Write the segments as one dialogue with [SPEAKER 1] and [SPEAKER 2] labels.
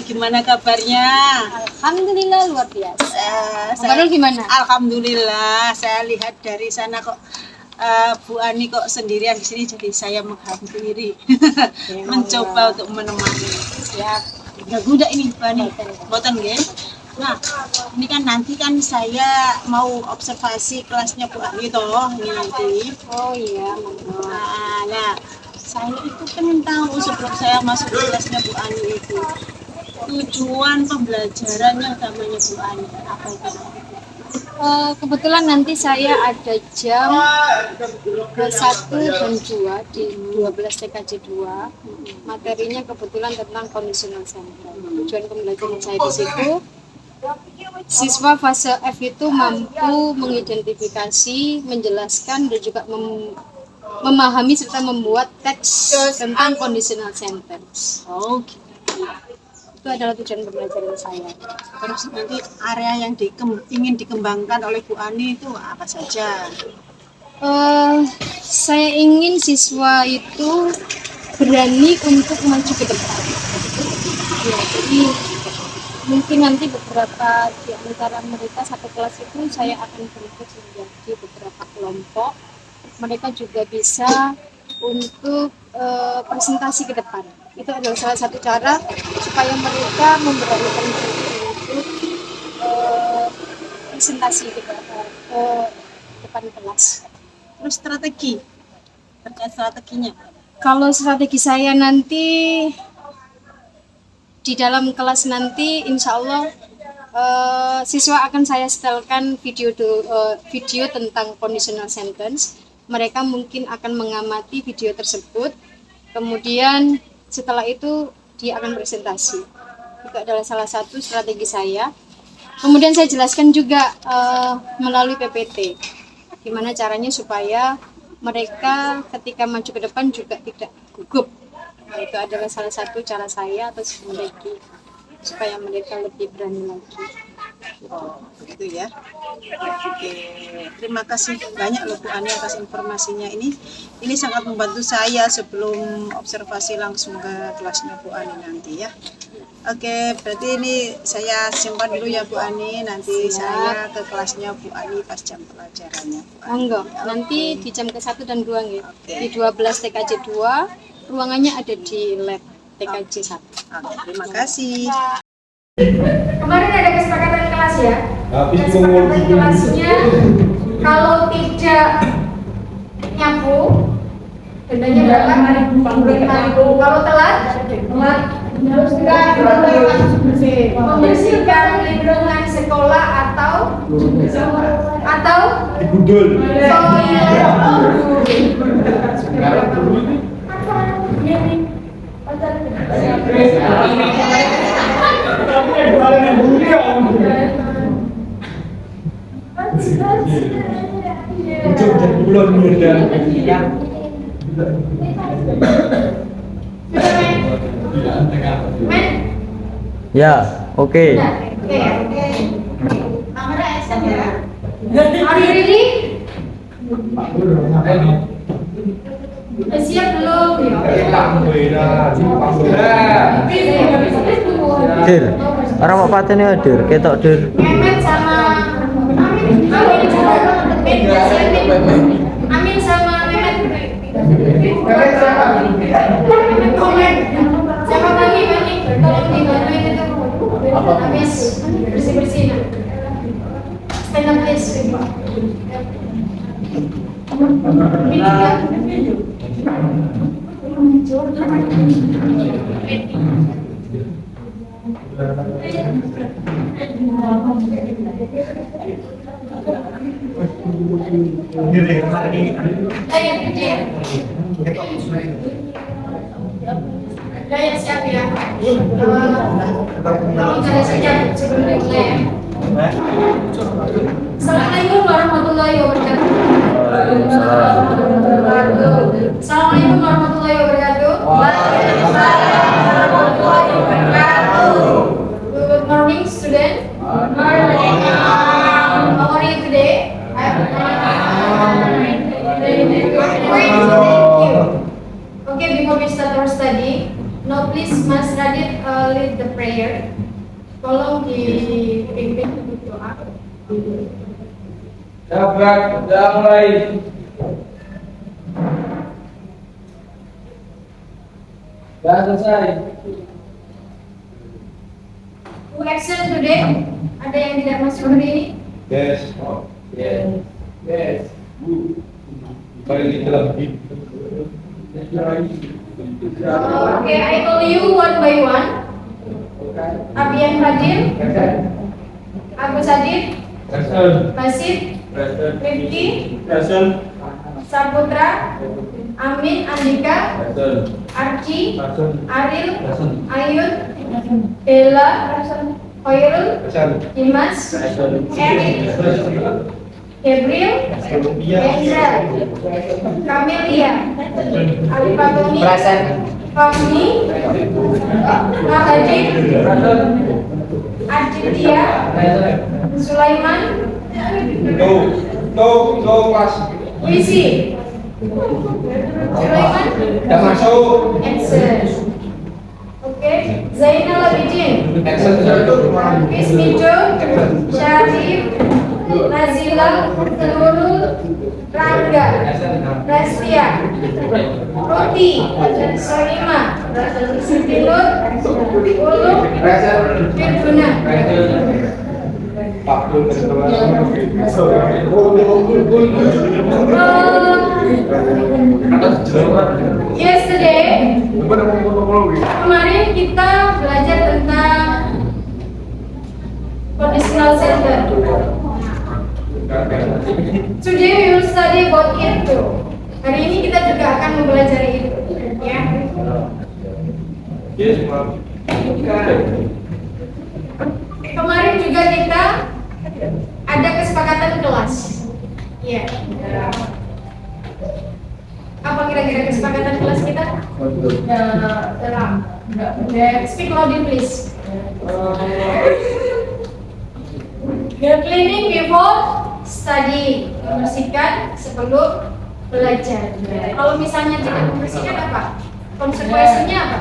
[SPEAKER 1] gimana kabarnya?
[SPEAKER 2] Alhamdulillah luar biasa.
[SPEAKER 1] Saya,
[SPEAKER 2] gimana?
[SPEAKER 1] Alhamdulillah, saya lihat dari sana kok Bu Ani kok sendirian di sini, jadi saya menghampiri, mencoba untuk menemani.
[SPEAKER 2] Siap.
[SPEAKER 1] Udah ini Bu Ani, boten nggih. Nah, ini kan nanti kan saya mau observasi kelasnya Bu Ani toh nanti.
[SPEAKER 2] Oh iya,
[SPEAKER 1] Nah, saya itu pengen tahu sebelum saya masuk ke kelasnya Bu Ani itu tujuan pembelajaran yang utamanya Bu Ani apa itu?
[SPEAKER 2] Kebetulan nanti saya ada jam 1 dan 2 di 12 TKJ 2. Materinya kebetulan tentang conditional center. Tujuan pembelajaran saya di situ, siswa fase F itu mampu mengidentifikasi, menjelaskan, dan juga memahami serta membuat teks tentang conditional sentence.
[SPEAKER 1] Oh, gitu.
[SPEAKER 2] Itu adalah tujuan pembelajaran saya.
[SPEAKER 1] Terus nanti area yang ingin dikembangkan oleh Bu Ani itu apa saja?
[SPEAKER 2] Saya ingin siswa itu berani untuk maju ke depan. Ya, jadi mungkin nanti beberapa di antara mereka satu kelas itu saya akan bentuk menjadi beberapa kelompok. Mereka juga bisa untuk presentasi ke depan. Itu adalah salah satu cara supaya mereka memberanikan diri untuk presentasi ke depan kelas.
[SPEAKER 1] Terus strategi, terkait strateginya?
[SPEAKER 2] Kalau strategi saya nanti di dalam kelas nanti, insya Allah siswa akan saya setelkan video tentang conditional sentence. Mereka mungkin akan mengamati video tersebut. Kemudian setelah itu dia akan presentasi. Itu adalah salah satu strategi saya. Kemudian saya jelaskan juga melalui PPT, gimana caranya supaya mereka ketika maju ke depan juga tidak gugup. Nah, itu adalah salah satu cara saya atau strategi supaya mereka lebih berani lagi.
[SPEAKER 1] Oh, begitu ya. Oke, terima kasih banyak loh Bu Ani atas informasinya ini. Ini sangat membantu saya sebelum observasi langsung ke kelasnya Bu Ani nanti ya. Oke, berarti ini saya simpan dulu ya Bu Ani. Nanti saya ke kelasnya Bu Ani pas jam pelajarannya.
[SPEAKER 2] Monggo, nanti di jam ke-1 dan 2 nggih. Di 12 TKJ 2, ruangannya ada di lab TKJ 1.
[SPEAKER 1] Oke, terima kasih.
[SPEAKER 3] Kemarin ada kesepakatan kelas ya. Kesepakatan kelasnya kalau tidak nyapu dendanya berapa? 5.000. Kalau telat membersihkan lingkungan sekolah atau
[SPEAKER 4] Digundul.
[SPEAKER 5] Ya, oke.
[SPEAKER 3] Are you ready? Siap belum?
[SPEAKER 5] Dir, orang mau paten ya dir, ketok dir.
[SPEAKER 3] Mehmet sama Amin sama Mehmet. Komen. Siapa lagi? Tolong dibantuin itu. Habis bersih-bersih. Stand up please. Saya siap ya. Tolong jaga sekejap sebelum dimulai. Assalamualaikum warahmatullahi wabarakatuh. Assalamualaikum warahmatullahi wabarakatuh. Waalaikumsalam warahmatullahi wabarakatuh. Good morning, student. Good morning. How are you today? I'm fine. Okay, before we start our study, Now please Mas Radit lead the prayer. Tolong dipimpin untuk doa.
[SPEAKER 4] Sudah mulai. Sudah selesai.
[SPEAKER 3] Who absent today? Ada yang tidak masuk hari ini?
[SPEAKER 4] Yes. Yes. Yes. Balik lagi.
[SPEAKER 3] Okay, I call you one by one. Abian Fadil, Agus Adit, Basit, Rifki, Saputra, Amin, Andika, Archie, Aril, Ayun, Bella, Hoirul, Dimas, Erik, Gabriel, Endra, Camelia, Ali Fatoni, Fahmi, Mahadi, Aditya, Sulaiman,
[SPEAKER 4] Kelas.
[SPEAKER 3] Wisi, Sulaiman,
[SPEAKER 4] Sudah masuk.
[SPEAKER 3] Excel. Oke, Zainal Abidin, Hafiz Mijo, Syarif, Nazila, Nurul, Rangga, Rastia, Roti, Soima, Sintinur, Ulu, Firguna. Yesterday, kemarin kita belajar tentang conditional sentence. Today we will study about it too. Hari ini kita juga akan mempelajari itu, ya.
[SPEAKER 4] Yes, Ma'am.
[SPEAKER 3] Kemarin juga kita ada kesepakatan kelas. Ya. Apa kira-kira kesepakatan kelas kita? Speak loudly please. Cleaning before study, membersihkan sebelum belajar. Kalau misalnya tidak membersihkan apa? Konsekuensinya apa?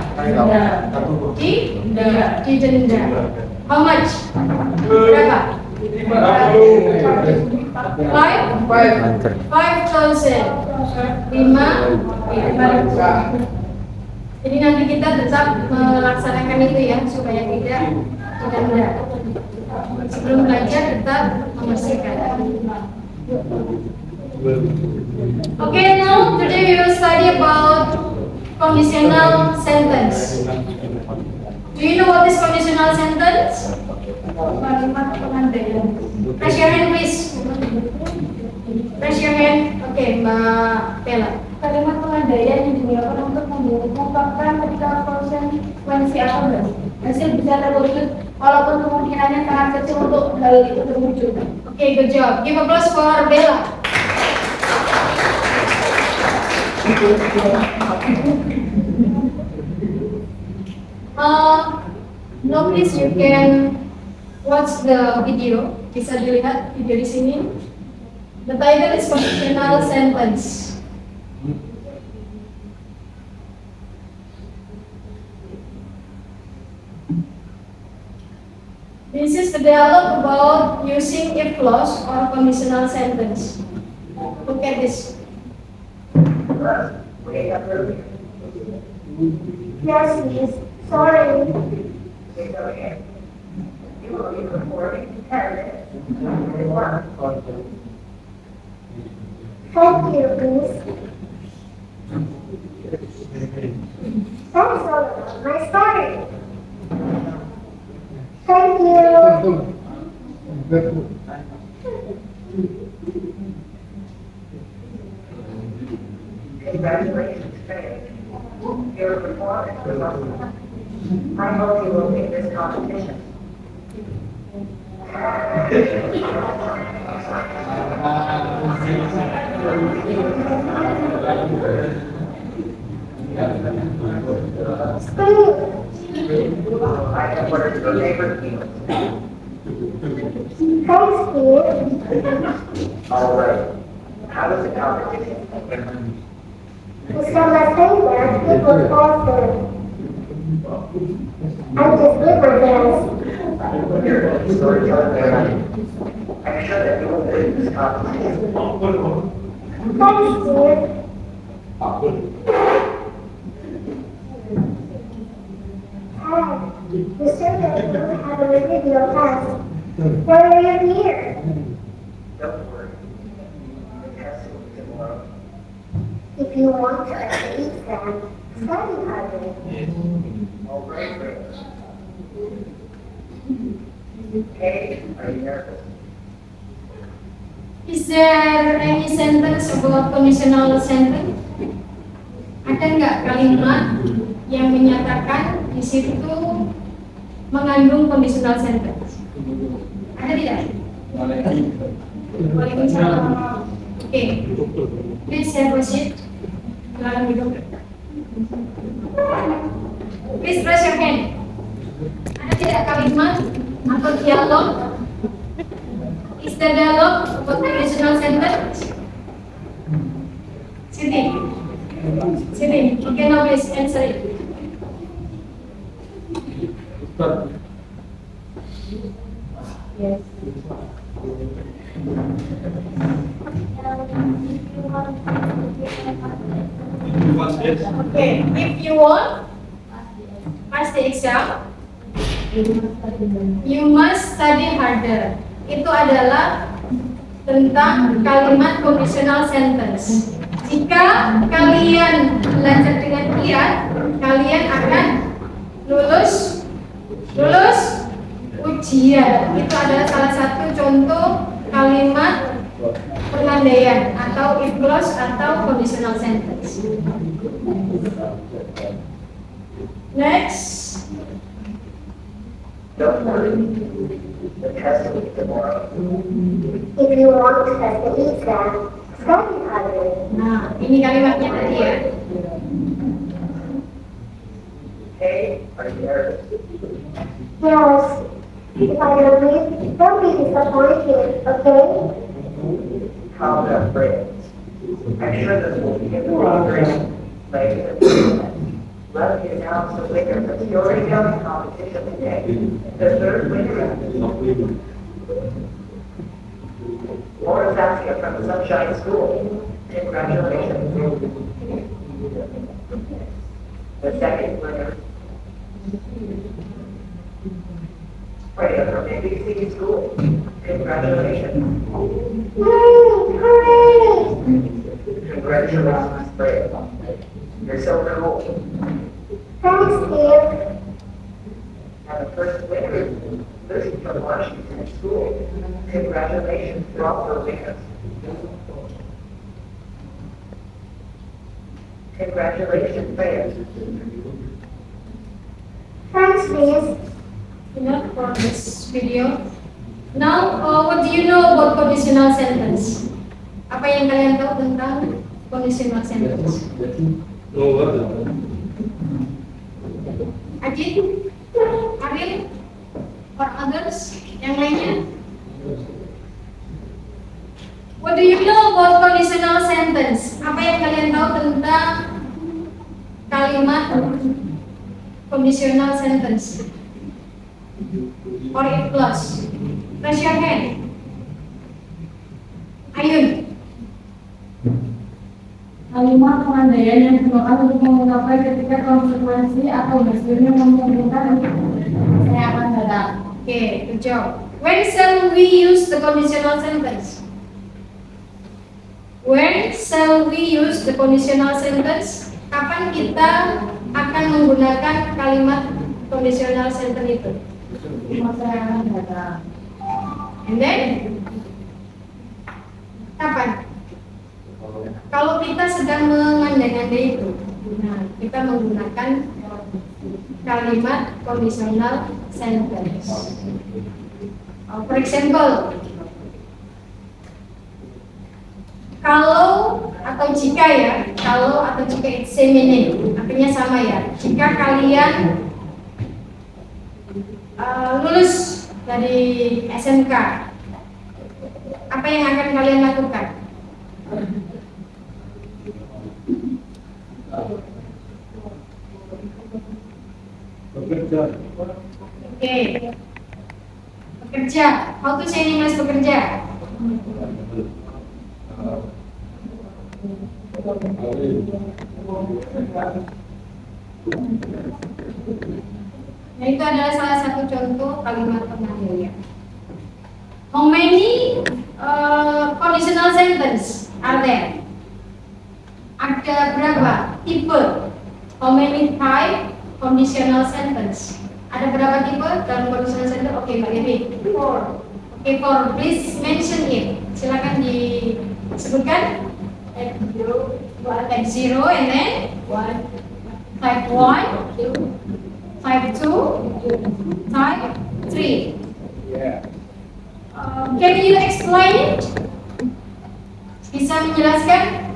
[SPEAKER 3] Didenda. How much? Berapa? 5,000. 5. Jadi nanti kita tetap melaksanakan itu ya, supaya tidak didenda. Sebelum belajar tetap membersihkan. Okay, now today we will study about conditional sentence. Do you know what is conditional sentence? Raise your hand please. Raise your hand. Okay, Mbak Bella.
[SPEAKER 6] Kalimat pengandaian yang digunakan untuk mengungkapkan ketika konsekuensi atau hasil bisa terwujud walaupun kemungkinannya sangat kecil untuk hal itu terwujud.
[SPEAKER 3] Okay, good job. Give applause for Bella. No, please you can watch the video. Bisa dilihat video di sini. The title is conditional sentence. This is the dialogue about using if clause or conditional sentence. Look at this.
[SPEAKER 6] Yes, miss. Sorry. Thank you, miss. Thanks all about my story. Thank you.
[SPEAKER 7] Congratulations, Faye. Your performance was awesome. I hope you will win this competition. I have ordered your favorite meal.
[SPEAKER 6] Thanks, Steve.
[SPEAKER 7] All right. How was the competition?
[SPEAKER 6] Mr. Massey, it was awesome. I just did my best.
[SPEAKER 7] Your storytelling ability. I'm sure that you will win this competition.
[SPEAKER 6] Thanks, dear. Hi, you said that you don't have a remedial class. Why are you here?
[SPEAKER 7] Don't worry. The test will be tomorrow.
[SPEAKER 6] If you want to at the exam, study harder.
[SPEAKER 7] All right, great. Hey, are you nervous?
[SPEAKER 3] Is there any sentence about conditional sentence? Ada nggak kalimat yang menyatakan di situ mengandung conditional sentence? Ada tidak? Waalaikumsalam. Oke. Please have a seat. Silakan duduk. Please raise your hand. Ada tidak kalimat atau dialog? Is the dialogue about conditional sentence? Siti. Siti. Okay, now please answer it. Yes. Okay, if you want pass the exam, you must study harder. Itu adalah tentang kalimat conditional sentence. Jika kalian belajar dengan giat, kalian akan lulus ujian. Itu adalah salah satu contoh kalimat pengandaian atau if clause atau conditional sentence. Next.
[SPEAKER 7] Don't worry. The test will be tomorrow.
[SPEAKER 6] If you want to at the exam, study harder.
[SPEAKER 3] Nah, ini kalimatnya tadi ya.
[SPEAKER 7] Hey, are you nervous?
[SPEAKER 6] Yes. If I don't win, don't be disappointed, okay?
[SPEAKER 7] Calm down, friends. I'm sure this will be a great later. Let me announce the winner of the storytelling competition today. The third winner. Laura Saskia from Sunshine School. Congratulations. The second winner. Freya from ABC School. Congratulations.
[SPEAKER 6] Hooray!
[SPEAKER 7] Congratulations, Freya. You're so cool.
[SPEAKER 6] Thanks, dear.
[SPEAKER 7] And the first winner, Lucy from Washington School. Congratulations, you're also winners. Congratulations, Freya.
[SPEAKER 6] Thanks, miss.
[SPEAKER 3] Enough for this video. Now, what do you know about conditional sentence? Apa yang kalian tahu tentang conditional sentence? Ajit, Ariel, or others? Yang lainnya? What do you know about conditional sentence? Apa yang kalian tahu tentang kalimat conditional sentence? Or if clause? Raise your hand. Ayun.
[SPEAKER 8] Kalimat pengandaian yang digunakan untuk mengungkapkan ketika konsekuensi atau hasilnya memungkinkan saya akan datang.
[SPEAKER 3] Okay, good job. When shall we use the conditional sentence? When shall we use the conditional sentence? Kapan kita akan menggunakan kalimat conditional sentence itu?
[SPEAKER 8] Saya akan datang.
[SPEAKER 3] And then, kapan? Kalau kita sedang mengandai-andai itu, nah, kita menggunakan kalimat conditional sentence. For example, kalau atau jika ya, kalau atau jika it's same meaning, artinya sama ya. Jika kalian lulus dari SMK, apa yang akan kalian lakukan? Oke. Bekerja. How to say in English bekerja? Nah, itu adalah salah satu contoh kalimat pengandaian. How many conditional sentence are there? Ada berapa tipe? How many type conditional sentence? Ada berapa tipe dalam conditional sentence? Oke, Mbak Devi. 4. Oke, 4. Please mention it. Silakan disebutkan. Type 0 and then type 1, type 2, type 3. Can you explain it? Bisa menjelaskan?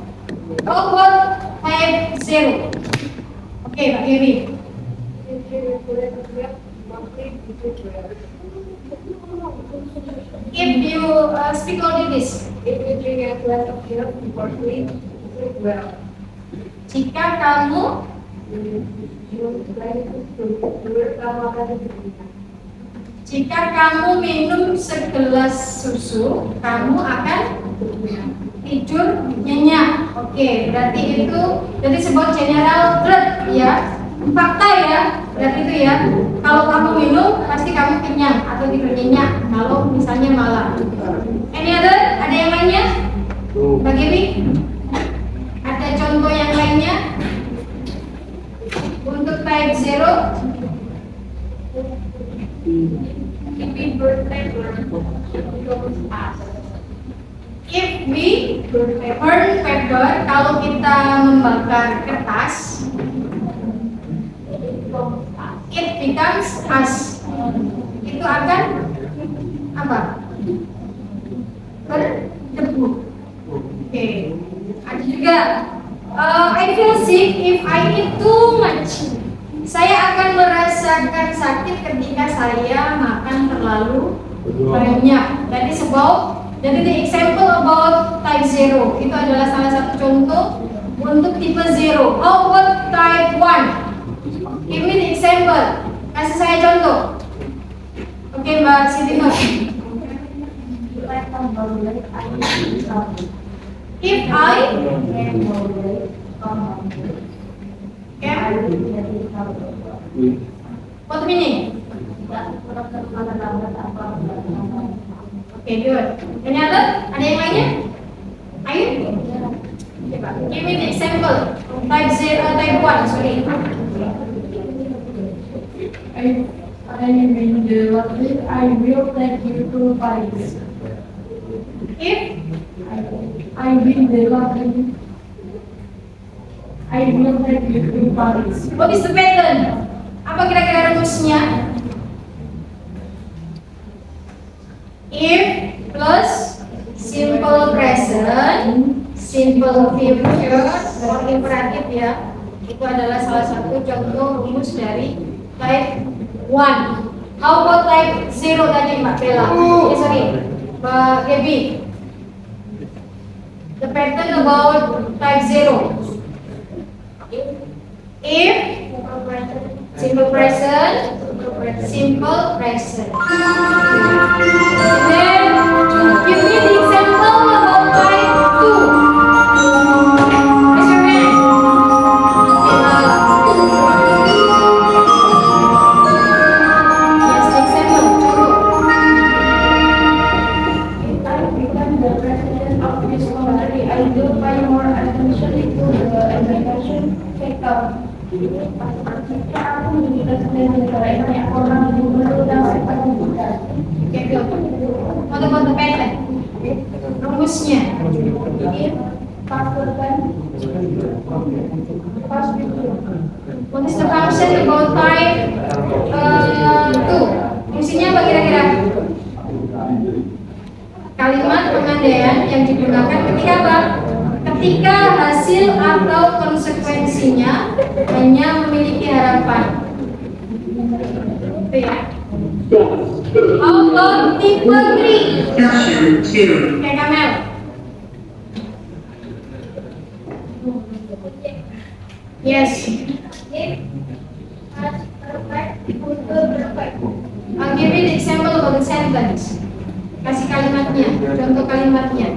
[SPEAKER 3] How about type 0? Oke, Mbak Devi. If you speak only this. If you drink a glass of milk before sleep, sleep well. Jika kamu minum segelas susu, kamu akan tidur nyenyak. Oke, berarti itu jadi sebuah general truth ya, fakta ya. Berarti itu ya, kalau kamu minum pasti kamu kenyang atau tidur nyenyak. Kalau misalnya malam. Any other? Ada yang lainnya? Bagi ada contoh yang lainnya? Untuk type 0, if we burn paper, kalau kita membakar kertas, it becomes ash. Itu akan apa? Berdebu. Oke. Ada juga I feel sick if I eat too much. Saya akan merasakan sakit ketika saya makan terlalu banyak. Jadi the example about type 0 itu adalah salah satu contoh untuk tipe 0. How about type 1? Give me the example. Kasih saya contoh. Oke, Mbak Siti Nur. If I what meaning? Okay, good. Any other? Ada yang lainnya? Ayo. Give me the example. Type 0, type 1, sorry.
[SPEAKER 8] I win the lottery, I will take you to Paris.
[SPEAKER 3] If
[SPEAKER 8] I win the lottery, I will take you to Paris.
[SPEAKER 3] what is the pattern? Apa kira-kira rumusnya? If plus simple present, simple future, or imperatif ya. Itu adalah salah satu contoh rumus dari type 1. How about type 0 tadi Mbak Bella? Sorry, Mbak Gaby. The pattern about type 0. If simple present, simple present. Then give me the example about type 2. Raise your hand. Yes, example.
[SPEAKER 6] If I become the president of this country, I will pay more attention to the education sector. Jika aku menjadi presiden negara ini, aku akan lebih menunda sektor pendidikan.
[SPEAKER 3] Okay, good. What about the pattern? Rumusnya. What is the function about type 2? Fungsinya apa kira-kira? Kalimat pengandaian yang digunakan ketika apa? Ketika hasil atau konsekuensinya hanya memiliki harapan. Itu ya. How about tipe 3? Oke, Kamel. Yes. the sentence. Kasih kalimatnya, contoh kalimatnya.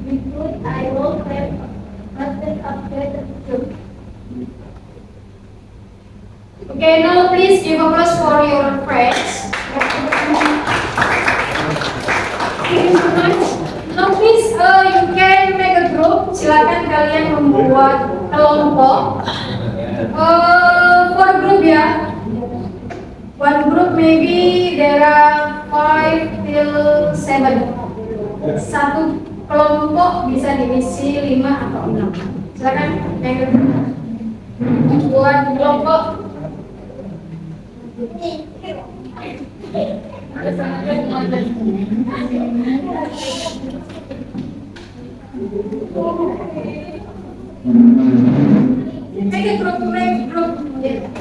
[SPEAKER 6] Because I will have mustard after the soup.
[SPEAKER 3] Okay, now please give applause for your friends. Thank you so much. Now please, you can make a group. Silakan kalian membuat kelompok. For group ya. One group maybe there are 5 till 7. Satu kelompok bisa diisi 5 atau 6. Silakan make a group. Buat kelompok. Make grup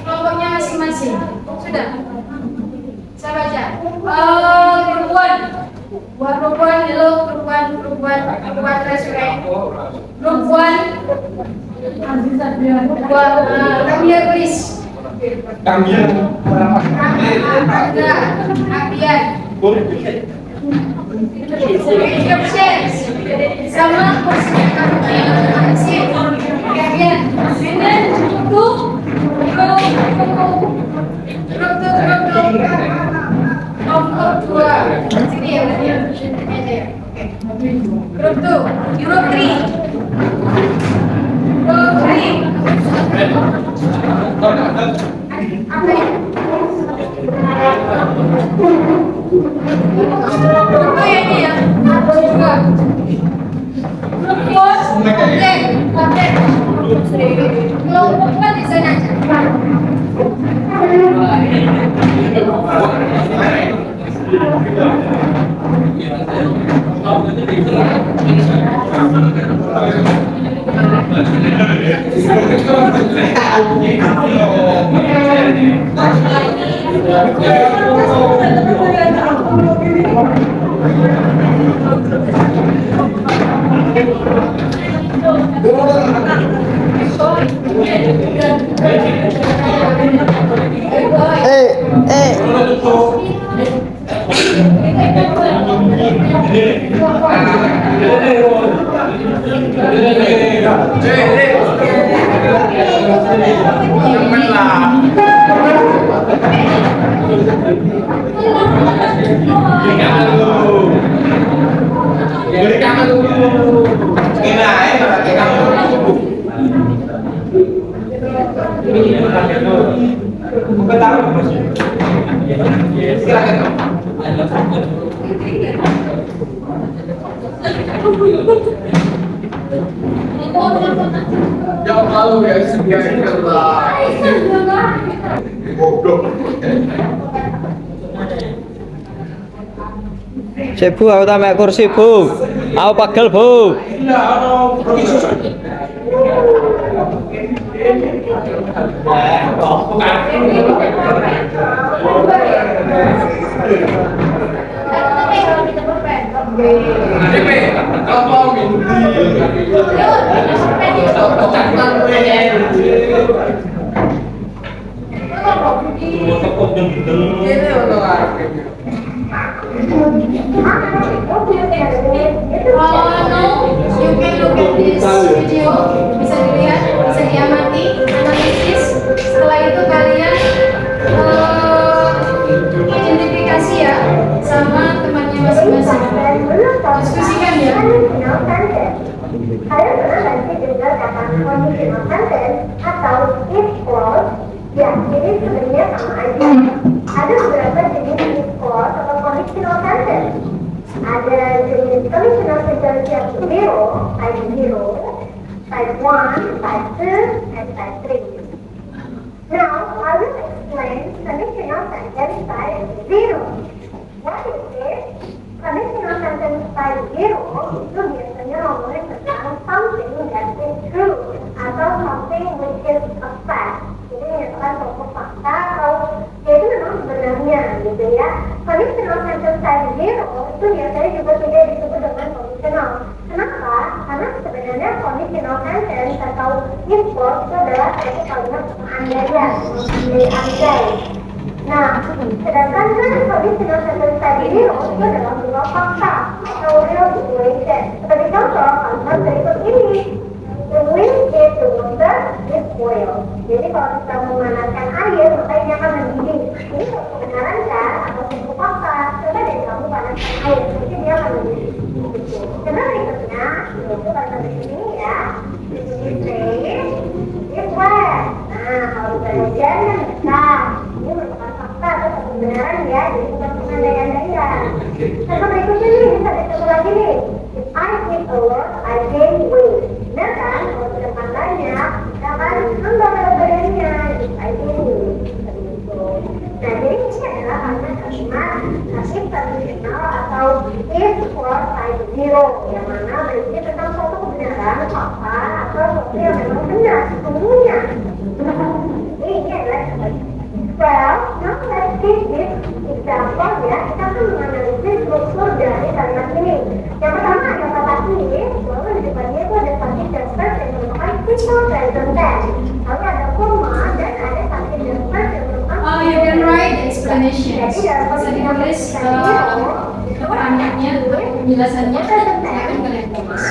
[SPEAKER 3] kelompoknya masing-masing. Sudah. Saya baca. Group 1. Buat group 1 dulu, group 1 restoran. Group 1. Buat Kambiar please.
[SPEAKER 4] Kambiar.
[SPEAKER 3] Kambiar. Sama kursinya Kambiar. And then group 2. Sini ya, Group 2. Group 3. Apa ya? Group 2 ini ya. Juga. Group 4. Konten. Kelompoknya di sana aja.
[SPEAKER 4] Yang malu ya sekian
[SPEAKER 5] Bu, aku tamek kursi, Bu. Aku pegel, Bu.
[SPEAKER 3] You can look at this video, bisa dilihat, bisa diamati, analisis. Setelah itu kalian identifikasi ya sama temannya masing-masing. Diskusikan ya.
[SPEAKER 7] Kalian pernah nggak sih dengar kata conditional sentence atau if clause? Ya, ini sebenarnya sama aja. Ada beberapa jenis if clause atau conditional sentence. Ada jenis conditional sentence yang zero, type 1, type 2, and type 3. Now, I will explain conditional sentence type 0. What is it? Conditional sentence type 0 itu biasanya ngomongin tentang something that is true atau something which is a fact. Jadi menyatakan suatu fakta atau ya itu memang sebenarnya gitu ya. Conditional sentence type 0 itu biasanya juga tidak disebut dengan conditional. Kenapa? Karena sebenarnya conditional sentence atau if clause itu adalah suatu kalimat pengandaian, andai.
[SPEAKER 6] Nah, sedangkan kan conditional sentence tadi ini itu adalah sebuah fakta atau real situation. Sebagai contoh, kalimat berikut ini. The wind is the water is boil. Jadi kalau kita memanaskan air, maka ini akan mendidih. Ini kebenaran kan atau sebuah fakta. Coba deh kamu panaskan air, jadi dia akan mendidih. Coba berikutnya, itu kalimat di sini ya. This place is wet. Nah, kalau kita hujan kan besar. Ini merupakan fakta atau kebenaran ya, jadi bukan pengandaian-andaian. Contoh berikutnya nih, bisa dicoba lagi nih. If I eat a lot, I gain weight. Benar kan? Kalau sudah makan banyak, kita akan nambah berat badannya. If I gain weight. Nah, jadi ini adalah kalimat nasib tradisional atau is for type zero, yang mana berisi tentang suatu kebenaran, fakta, atau sesuatu yang memang benar sesungguhnya. Ini adalah well, now let's take this example ya. Kita akan menganalisis struktur dari kalimat ini. Yang pertama ada kata is, lalu di depannya itu ada subject dan verb yang merupakan simple present tense. Lalu ada koma dan ada subject dan verb yang merupakan
[SPEAKER 3] You can write explanation.
[SPEAKER 6] Jadi dalam
[SPEAKER 3] Bisa ditulis keterangannya, penjelasannya. Silakan kalian tulis.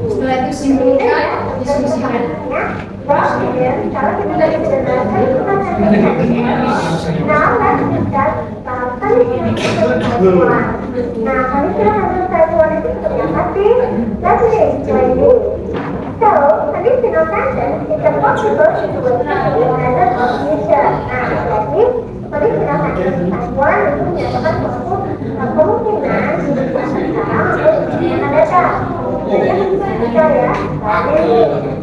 [SPEAKER 3] Setelah itu simpulkan, diskusikan.
[SPEAKER 6] Well, kemudian kalau kita sudah menjelaskan kita akan now let's discuss Nah, kami sudah mengambil satuan itu seperti apa sih? Let's explain this. So, conditional sentence is a possible situation in present or future. Nah, berarti conditional sentence satuan itu menyatakan suatu kemungkinan sekarang atau yang akan datang. Jadi, kita ya, tadi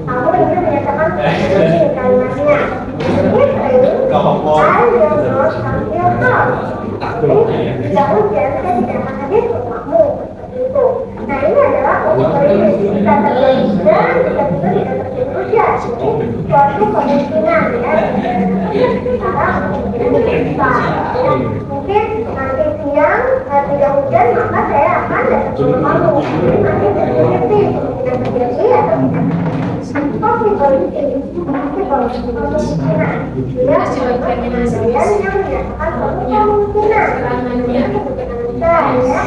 [SPEAKER 6] kamu ingin menyatakan ini kalimatnya. I will not come to your house. Tidak hujan, saya tidak akan hadir ke rumahmu. Seperti itu. Nah, ini adalah kondisi bisa terjadi hujan, bisa juga tidak terjadi hujan. Jadi, suatu kemungkinan ya. Sekarang kemungkinan bisa. Mungkin nanti siang tidak hujan, maka saya akan datang ke rumahmu. Jadi nanti terjadi kemungkinan terjadi atau tidak. Possibility, kemungkinan. Dia kemungkinan yang menyatakan suatu kemungkinan. Kemungkinan besar ya.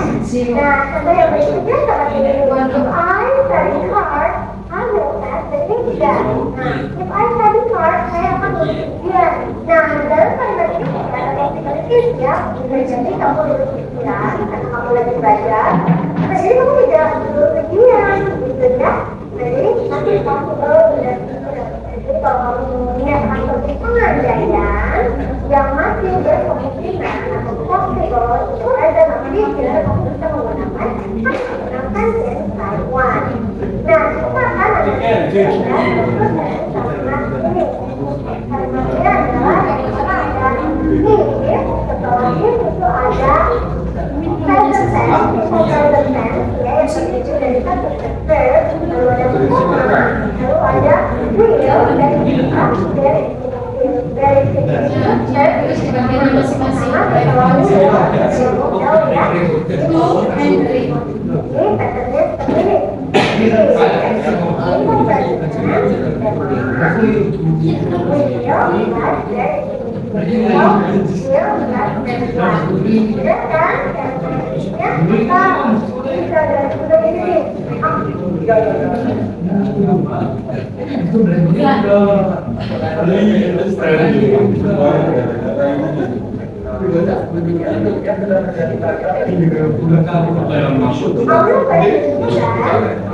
[SPEAKER 6] Nah, contoh yang berikutnya seperti ini. If I study hard, I will pass the exam. Nah, if I study hard, saya akan lulus ujian. Nah, dalam kalimat ini ada possibilities ya. Bisa jadi kamu lulus ujian karena kamu lagi belajar. Bisa jadi kamu tidak lulus ujian, gitu ya. Jadi nanti possible dan jadi kalau kamu menyatakan seperti pengandaian yang masih berkemungkinan atau possible itu ada namanya kamu bisa menggunakan dan Taiwan. Nah, kita akan ada kalimatnya adalah yang pertama ada if, setelah if itu ada present tense, present tense ya, yang terdiri dari satu verb, lalu ada koma, lalu ada will, dan juga dari
[SPEAKER 3] Terus dibagian masing-masing.
[SPEAKER 6] ini patternnya seperti ini.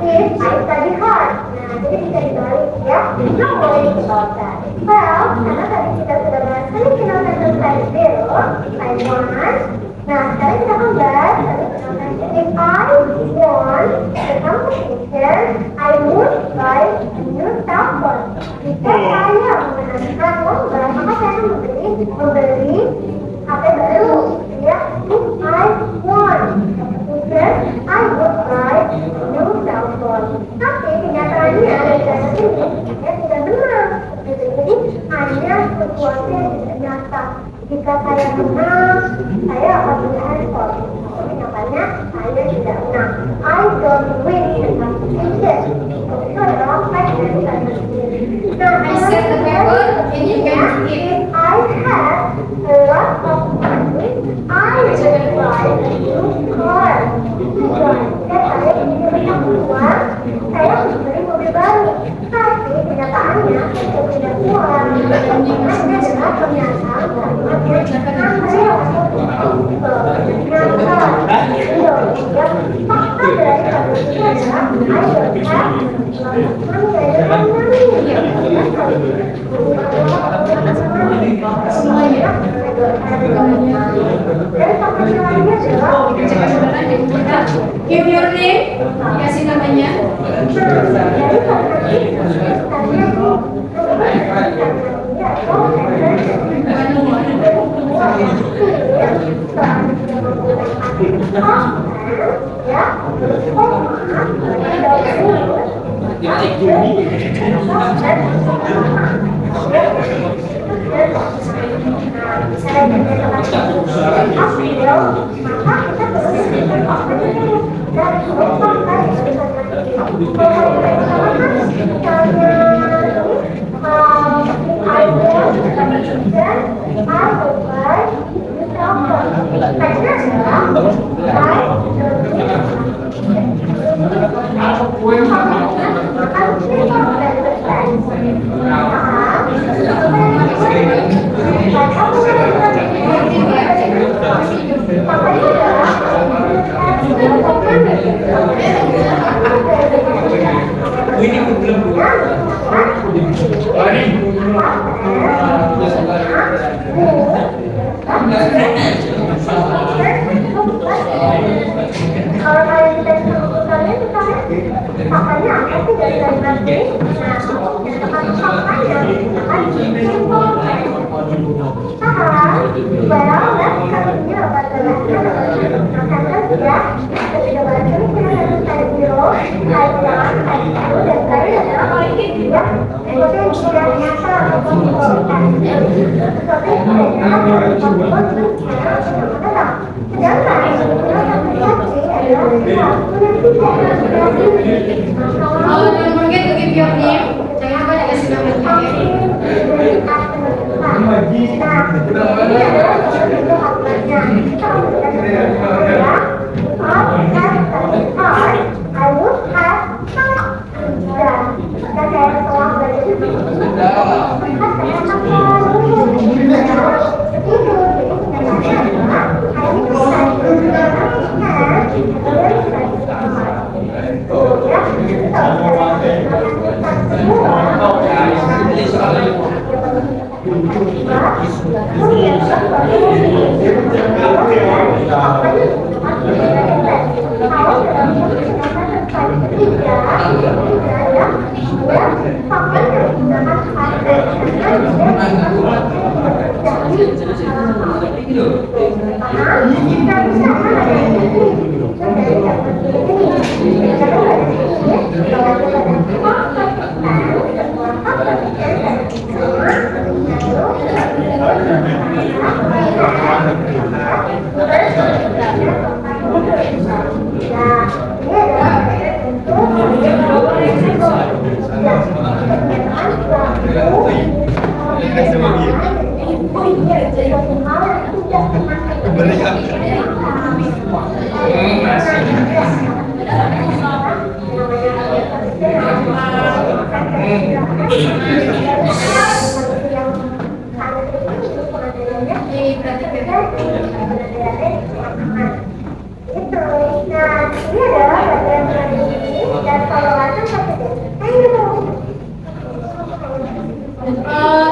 [SPEAKER 6] If I study hard, nah jadi bisa dibalik ya. No worries about that. Well, karena tadi kita sudah bahas conditional sentence type 0, type 1. Nah, sekarang kita akan bahas conditional sentence. If I want the competition, I would buy a new cell phone. Jika saya memenangkan lomba, maka saya akan membeli HP baru. Ya, if I want competition, I would buy a new cell phone. Tapi kenyataannya dari data ini ya tidak benar. Jadi hanya sesuatu yang tidak nyata. Jika saya menang, saya akan beli handphone. Tapi kenyataannya saya tidak menang. I don't win the competition. Itu adalah fact dari saya sendiri. Nah,
[SPEAKER 3] I set the paper and you can
[SPEAKER 6] if I have
[SPEAKER 3] Give your name, kasih namanya. Don't forget to give your name. Jangan lupa dikasih namanya.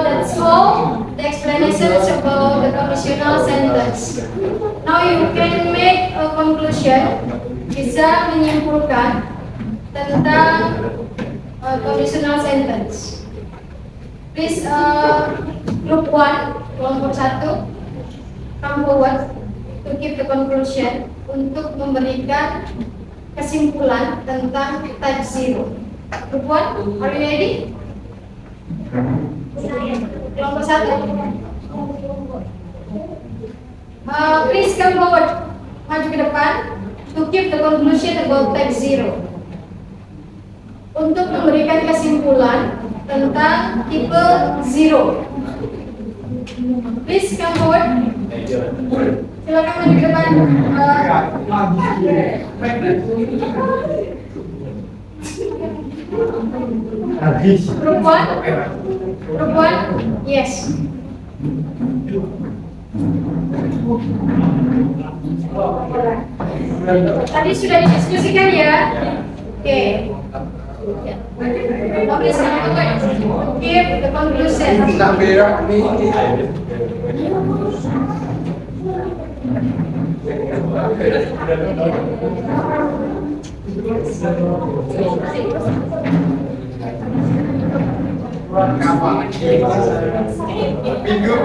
[SPEAKER 3] That's all the explanations about the conditional sentence. Now you can make a conclusion, bisa menyimpulkan tentang conditional sentence. Please, group 1, kelompok 1, come forward to give the conclusion untuk memberikan kesimpulan tentang type 0. Group 1, are you ready? Kelompok 1. Please come forward, maju ke depan to give the conclusion about type 0. Untuk memberikan kesimpulan tentang tipe 0. Please come forward. Silakan maju ke depan. Group 1? Group 1? Yes. Tadi sudah didiskusikan ya. Oke. Notice give the conclusion.
[SPEAKER 4] Tak berak ni. Minggu.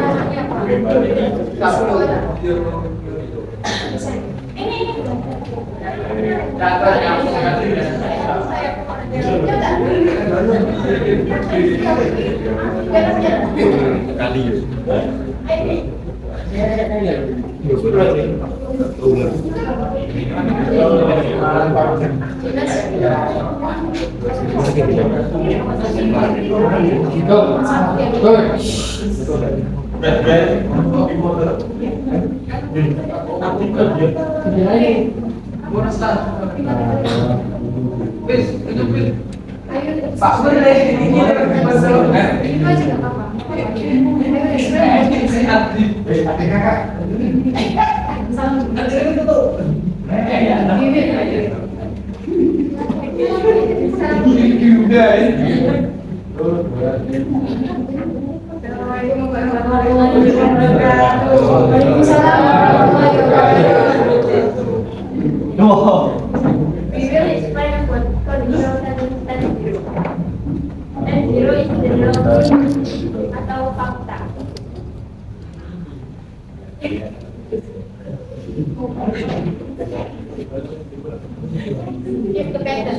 [SPEAKER 4] Pak boleh ini betul.
[SPEAKER 3] Itu aja nggak
[SPEAKER 6] We will explain what conditional sentence and zero. And zero is the noun atau fakta.
[SPEAKER 3] give the pattern.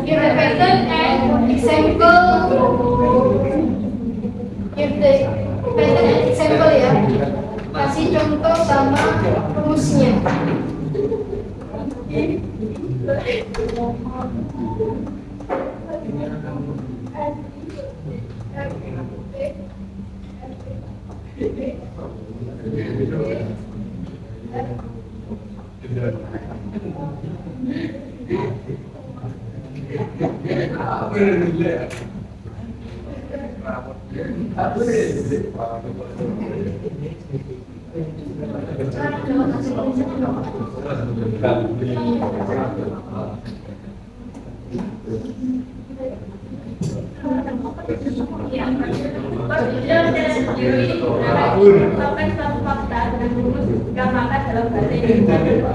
[SPEAKER 3] Give the pattern and example. Give the pattern and example ya. Kasih contoh sama rumusnya.
[SPEAKER 6] Conditional sentence zero ini merupakan suatu fakta dengan rumus gambaran dalam bahasa Indonesia.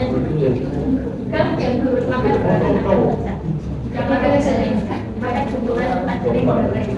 [SPEAKER 6] Kan yang merupakan bahasa Indonesia. Gambaran saja. Maka hubungan tempat sering berbeda.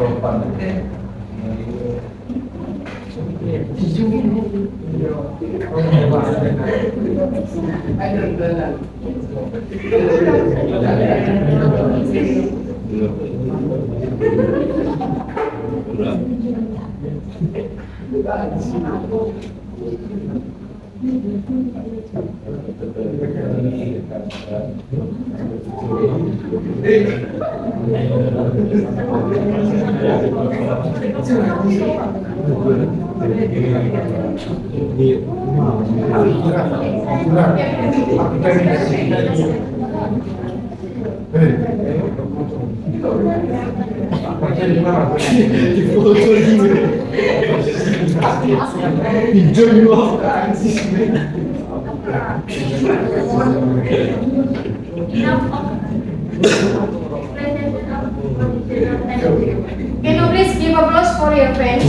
[SPEAKER 3] Can you please give applause for your friends?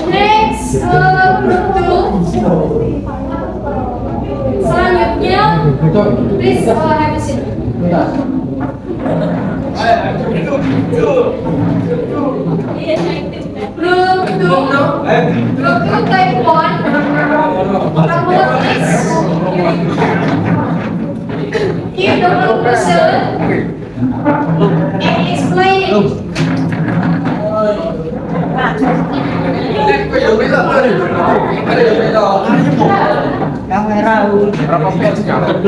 [SPEAKER 3] Next, group 2. Selanjutnya, please have a seat. Group 2 type 1. Kamu please give the conclusion and explain it.
[SPEAKER 5] Kamera berapa pet sekarang?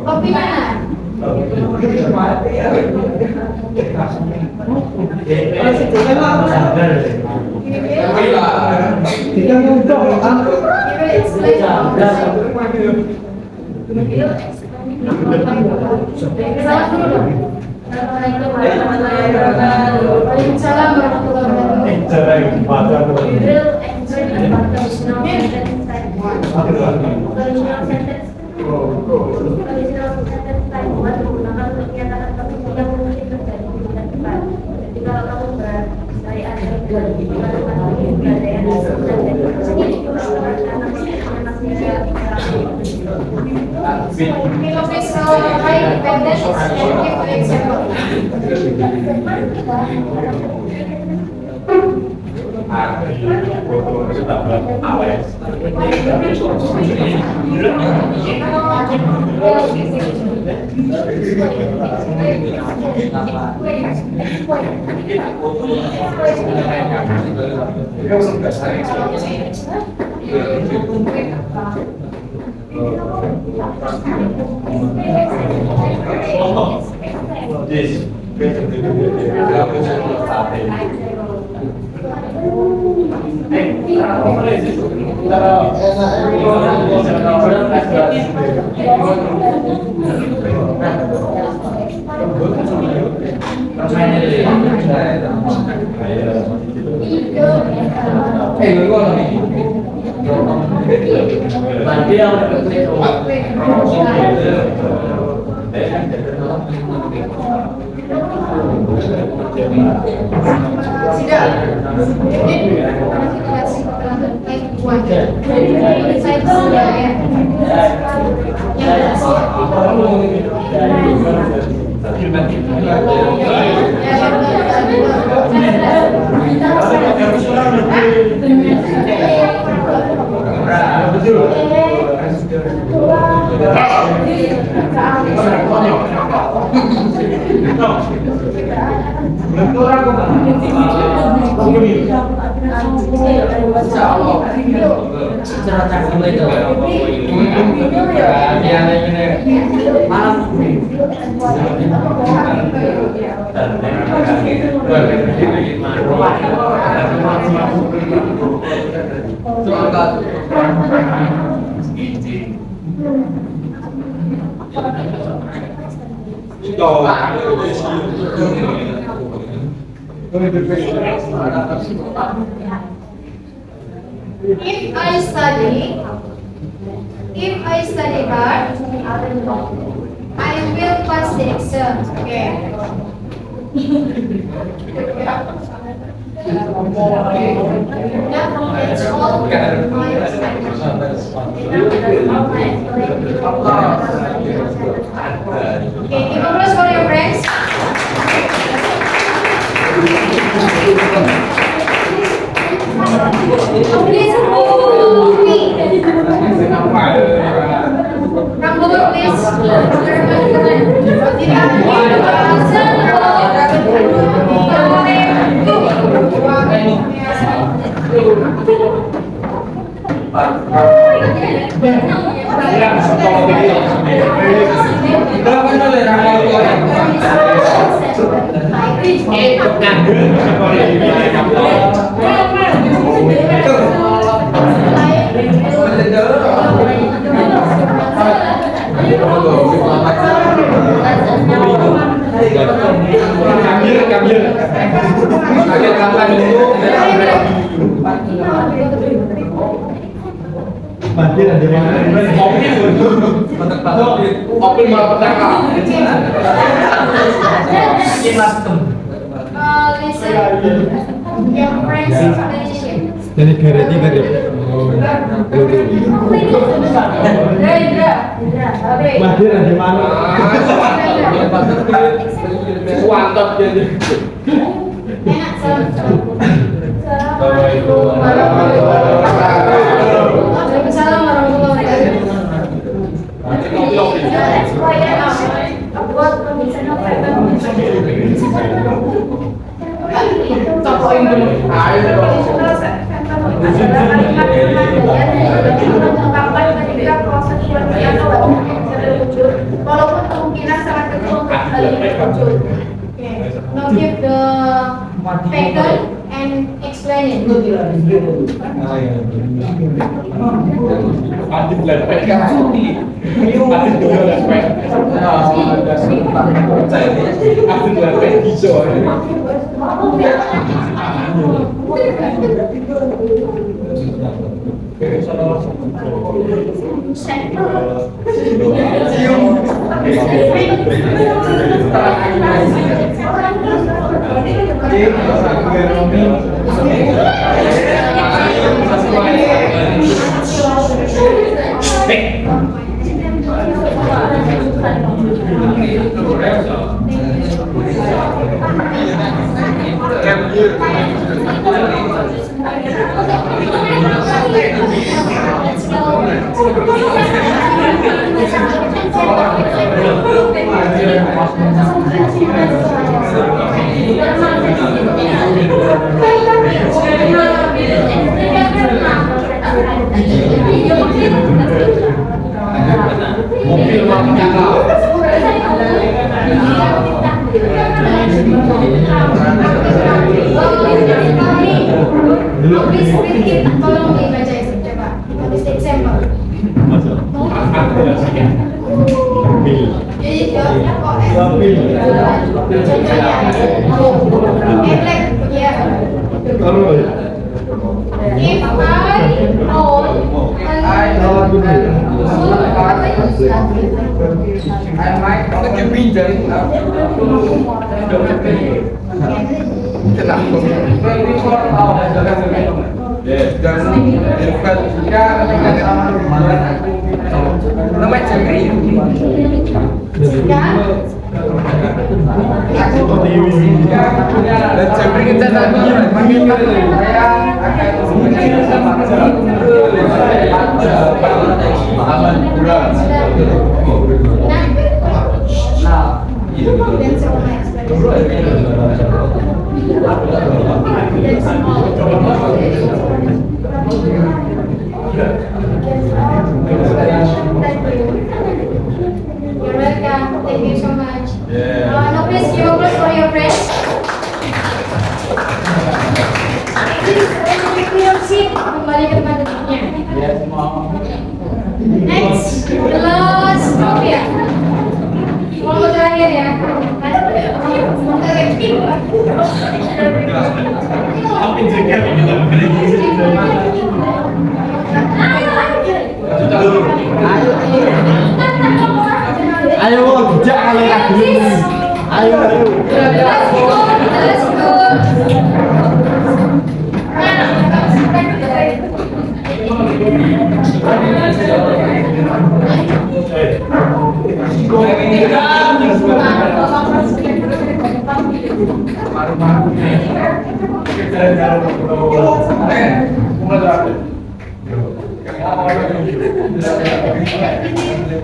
[SPEAKER 3] Kopi mana? Waalaikumsalam warahmatullahi wabarakatuh. If I study hard, I will pass the exam. Okay. That's all my Okay, give applause for your friends. Please move me. From Bogor, please. Your friends
[SPEAKER 5] Jadi gereja gede. Mahir di mana? Kuantot jadi.
[SPEAKER 3] Enak, Assalamualaikum warahmatullahi wabarakatuh. Waalaikumsalam warahmatullahi walaupun kemungkinan sangat kecil untuk hal ini muncul. Now give the pattern and explain it.
[SPEAKER 4] Adit lepek kan Adit dulu lepek. Adit lepek hijau.
[SPEAKER 3] Please repeat, tolong dibaca ya, coba. Habis example. If I
[SPEAKER 4] might pakai pinjam. Kenapa? Dan dekat jika namanya cemri. Dan cemri kita tadi panggil saya akan
[SPEAKER 3] You're welcome. Thank you so much. Now please give applause for your friends. Please take your seat. Kembali ke tempat duduknya. Next, the last Sophia. Kelompok terakhir ya.
[SPEAKER 5] Ayo, bijak kali lagi. Ayo.
[SPEAKER 3] Let's go.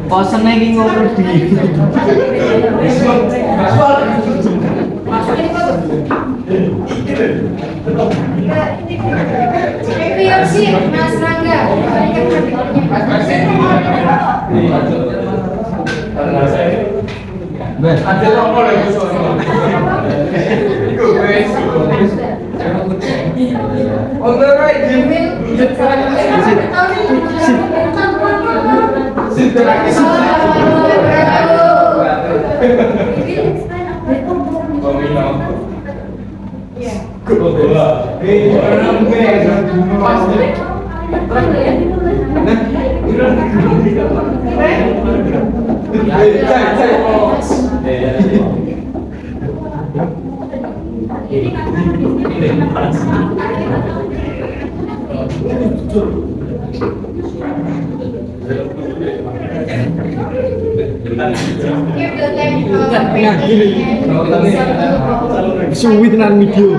[SPEAKER 5] Bosen lagi ngobrol di.
[SPEAKER 3] Take your seat, Mas Rangga.
[SPEAKER 4] ada nomor lagi on the right, Jim. Sit lagi.
[SPEAKER 5] Suwi tenan video.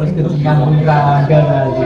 [SPEAKER 5] Terus ketinggalan kagak lagi.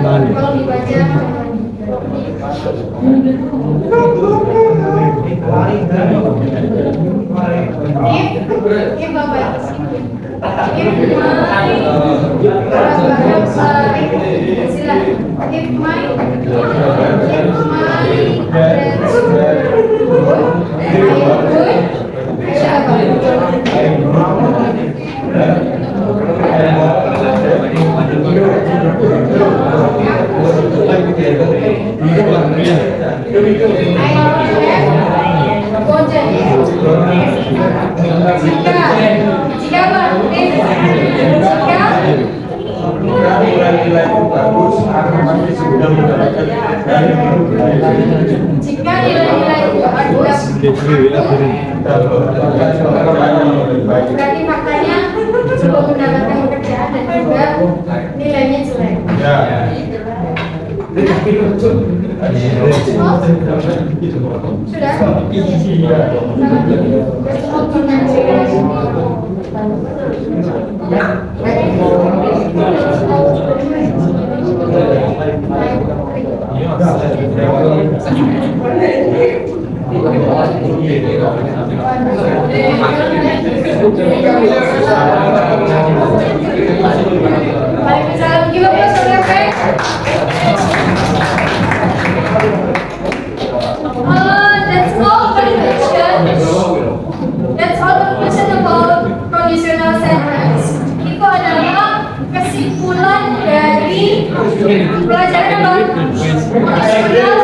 [SPEAKER 3] Kalau dibaca if Bapak jika nilai-nilai itu adalah berarti faktanya belum mendapatkan pekerjaan dan juga nilainya jelek. That's all conclusion about conditional sentence. Itu adalah kesimpulan dari pelajaran apa? Conditional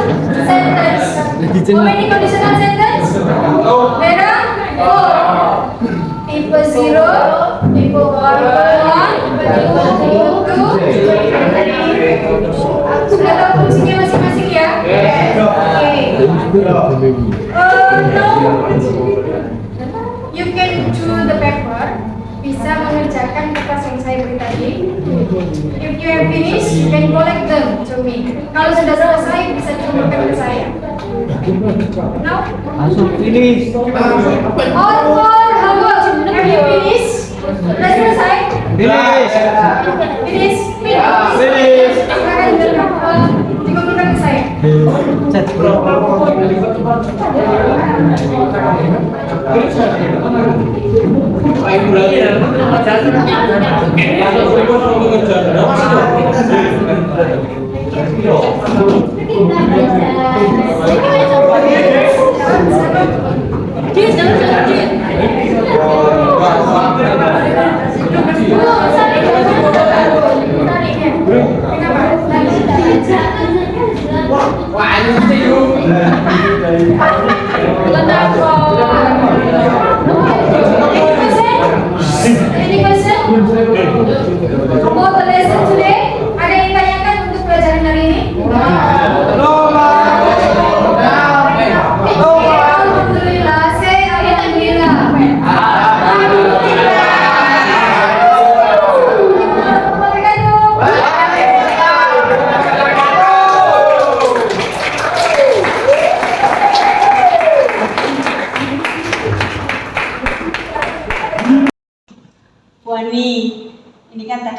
[SPEAKER 3] sentence. How many conditional sentence? There are 4. Tipe 0, tipe 1, tipe 2. Sudah tahu fungsinya masing-masing ya? Oke. You can do the paper. Bisa mengerjakan kertas yang saya beri tadi. If you have finished, you can collect them to me. Kalau sudah selesai, bisa kirimkan ke saya. Now,
[SPEAKER 5] Finish.
[SPEAKER 3] all four homework. Have you finished? Sudah selesai?
[SPEAKER 5] Finish.
[SPEAKER 3] Finish. Silakan dikumpulkan ke saya. Wah, ini sih.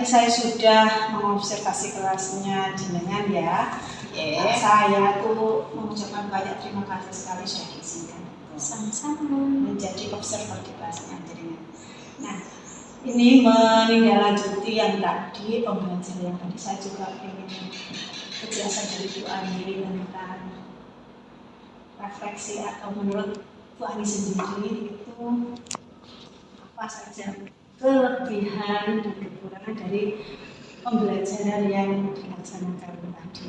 [SPEAKER 1] saya sudah mengobservasi kelasnya jenengan ya. Saya tuh mengucapkan banyak terima kasih sekali, saya izinkan
[SPEAKER 2] Sama-sama.
[SPEAKER 1] menjadi observer di kelasnya jenengan. Nah, ini menindaklanjuti yang tadi, pembelajaran yang tadi, saya juga ingin kejelasan dari Bu Ani tentang refleksi atau menurut Bu Ani sendiri itu apa saja kelebihan dan kekurangan dari pembelajaran yang dilaksanakan tadi.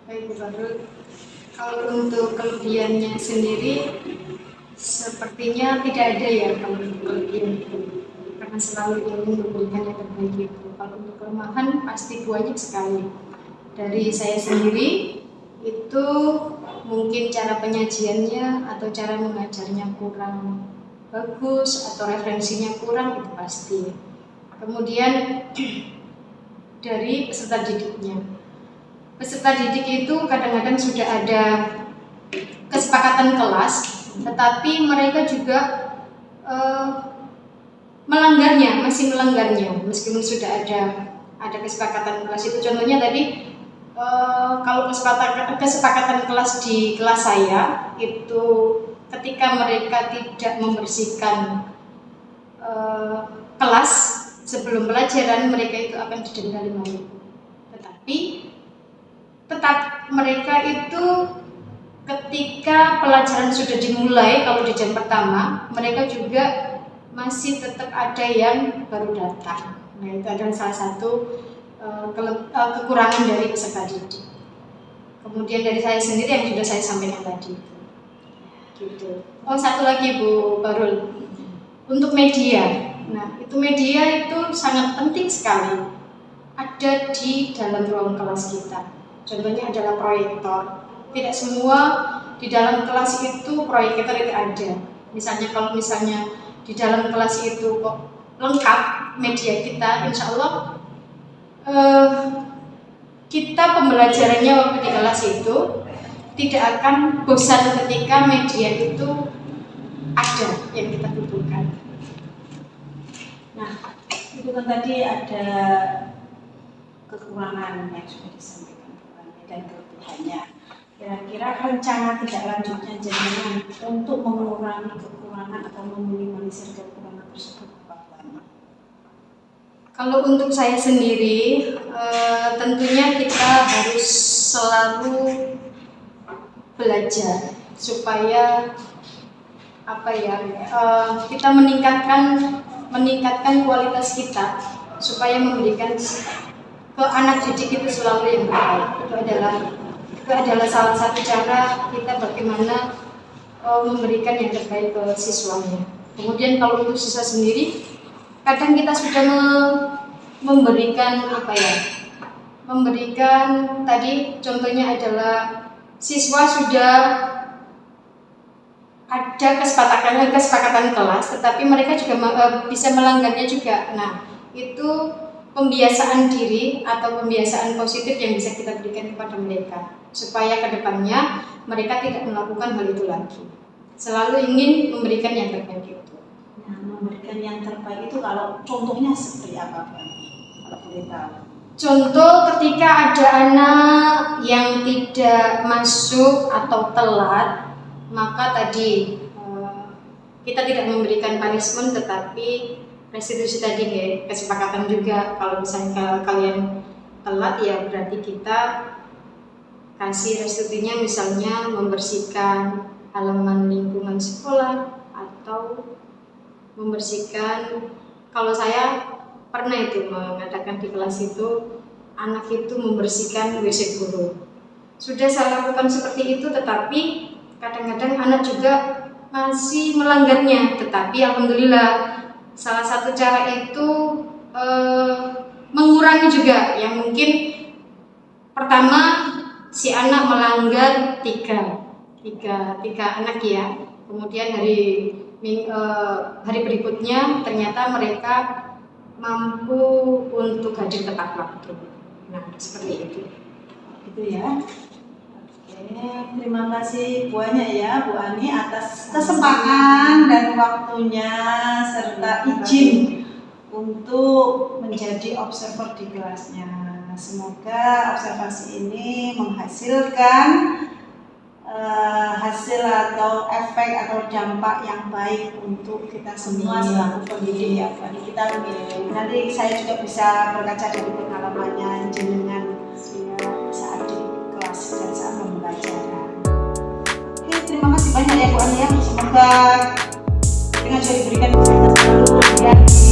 [SPEAKER 2] Baik Bu Badrul, kalau untuk kelebihannya sendiri sepertinya tidak ada ya kalau untuk kelebihan itu, karena selalu ingin memberikan yang terbaik itu. Kalau untuk kelemahan pasti banyak sekali. Dari saya sendiri itu mungkin cara penyajiannya atau cara mengajarnya kurang bagus atau referensinya kurang, itu pasti. Kemudian dari peserta didiknya, peserta didik itu kadang-kadang sudah ada kesepakatan kelas, tetapi mereka juga masih melanggarnya meskipun sudah ada kesepakatan kelas itu. Contohnya tadi kalau kesepakatan kelas di kelas saya itu ketika mereka tidak membersihkan kelas sebelum pelajaran, mereka itu akan didenda 5.000. Tetapi tetap mereka itu ketika pelajaran sudah dimulai, kalau di jam pertama, mereka juga masih tetap ada yang baru datang. Nah, itu adalah salah satu kekurangan dari peserta didik. Kemudian dari saya sendiri yang sudah saya sampaikan tadi. Gitu. Oh, satu lagi Bu Barul, untuk media. Nah, itu media itu sangat penting sekali ada di dalam ruang kelas kita. Contohnya adalah proyektor. Tidak semua di dalam kelas itu proyektor itu ada. Kalau misalnya di dalam kelas itu kok lengkap media kita, insya Allah kita pembelajarannya waktu di kelas itu tidak akan bosan ketika media itu ada yang kita butuhkan.
[SPEAKER 1] Nah, itu kan tadi ada kekurangan yang sudah disampaikan dan kelebihannya. Kira-kira rencana tidak lanjutnya jenengan untuk mengurangi kekurangan atau meminimalisir kekurangan tersebut apa?
[SPEAKER 2] Kalau untuk saya sendiri, tentunya kita harus selalu belajar supaya kita meningkatkan kualitas kita, supaya memberikan ke anak didik itu selalu yang terbaik. Itu adalah salah satu cara kita bagaimana memberikan yang terbaik ke siswanya. Kemudian kalau untuk siswa sendiri, kadang kita sudah memberikan tadi contohnya adalah siswa sudah ada kesepakatan kelas, tetapi mereka juga bisa melanggarnya juga. Nah, itu pembiasaan diri atau pembiasaan positif yang bisa kita berikan kepada mereka, supaya kedepannya mereka tidak melakukan hal itu lagi. Selalu ingin memberikan yang terbaik itu.
[SPEAKER 1] Nah, memberikan yang terbaik itu kalau contohnya seperti apa, Pak? Kalau boleh tahu.
[SPEAKER 2] Contoh ketika ada anak yang tidak masuk atau telat, maka tadi kita tidak memberikan punishment, tetapi restitusi tadi kesepakatan juga. Kalau misalnya kalian telat, ya berarti kita kasih restitusinya, misalnya membersihkan halaman lingkungan sekolah atau membersihkan. Kalau saya pernah itu mengadakan di kelas itu, anak itu membersihkan WC guru. Sudah saya lakukan seperti itu, tetapi kadang-kadang anak juga masih melanggarnya. Tetapi alhamdulillah, salah satu cara itu mengurangi juga. Yang mungkin pertama si anak melanggar tiga anak ya. Kemudian hari berikutnya ternyata mereka mampu untuk hadir tepat waktu. Nah, seperti itu.
[SPEAKER 1] Gitu ya. Oke, terima kasih banyak ya Bu Ani atas kesempatan dan waktunya serta izin untuk menjadi observer di kelasnya. Semoga observasi ini menghasilkan hasil atau efek atau dampak yang baik untuk kita semua selaku pendidik ya. Kita nanti saya juga bisa berkaca dari pengalamannya jenengan saat di kelas dan saat pembelajaran. Oke, terima kasih banyak ya Bu Ania. Semoga dengan saya diberikan kesehatan selalu ya.